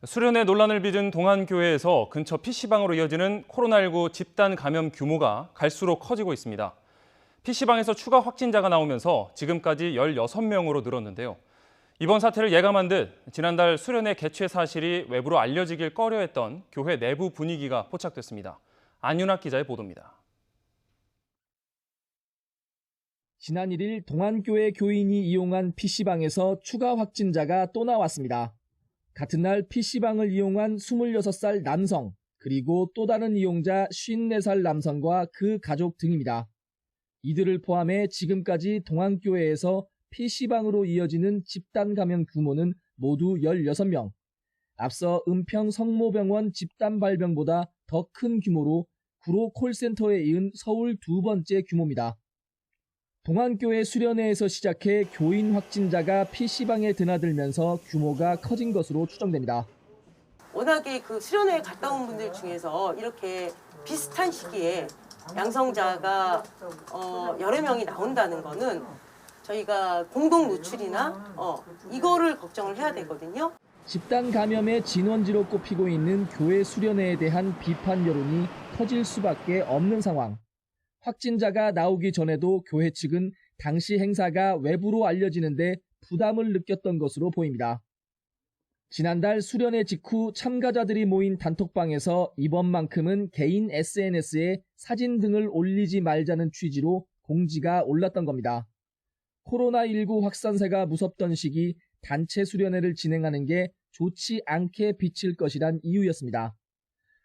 수련회 논란을 빚은 동안교회에서 근처 PC방으로 이어지는 코로나19 집단 감염 규모가 갈수록 커지고 있습니다. PC방에서 추가 확진자가 나오면서 지금까지 16명으로 늘었는데요. 이번 사태를 예감한 듯 지난달 수련회 개최 사실이 외부로 알려지길 꺼려했던 교회 내부 분위기가 포착됐습니다. 안윤학 기자의 보도입니다. 지난 1일 동안교회 교인이 이용한 PC방에서 추가 확진자가 또 나왔습니다. 같은 날 PC방을 이용한 26살 남성, 그리고 또 다른 이용자 54살 남성과 그 가족 등입니다. 이들을 포함해 지금까지 동안교회에서 PC방으로 이어지는 집단 감염 규모는 모두 16명. 앞서 은평 성모병원 집단 발병보다 더 큰 규모로 구로 콜센터에 이은 서울 두 번째 규모입니다. 동안교회 수련회에서 시작해 교인 확진자가 PC방에 드나들면서 규모가 커진 것으로 추정됩니다. 워낙에 그 수련회에 갔다 온 분들 중에서 이렇게 비슷한 시기에 양성자가 여러 명이 나온다는 거는 저희가 공동 노출이나 이거를 걱정을 해야 되거든요. 집단 감염의 진원지로 꼽히고 있는 교회 수련회에 대한 비판 여론이 커질 수밖에 없는 상황. 확진자가 나오기 전에도 교회 측은 당시 행사가 외부로 알려지는데 부담을 느꼈던 것으로 보입니다. 지난달 수련회 직후 참가자들이 모인 단톡방에서 이번만큼은 개인 SNS에 사진 등을 올리지 말자는 취지로 공지가 올랐던 겁니다. 코로나19 확산세가 무섭던 시기 단체 수련회를 진행하는 게 좋지 않게 비칠 것이란 이유였습니다.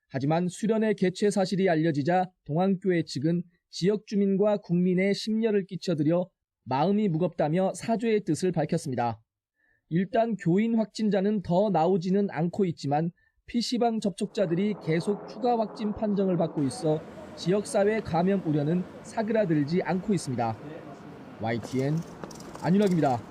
하지만 수련회 개최 사실이 알려지자 동안교회 측은 지역 주민과 국민의 심려를 끼쳐드려 마음이 무겁다며 사죄의 뜻을 밝혔습니다. 일단 교인 확진자는 더 나오지는 않고 있지만 PC방 접촉자들이 계속 추가 확진 판정을 받고 있어 지역사회 감염 우려는 사그라들지 않고 있습니다. YTN 안윤학입니다.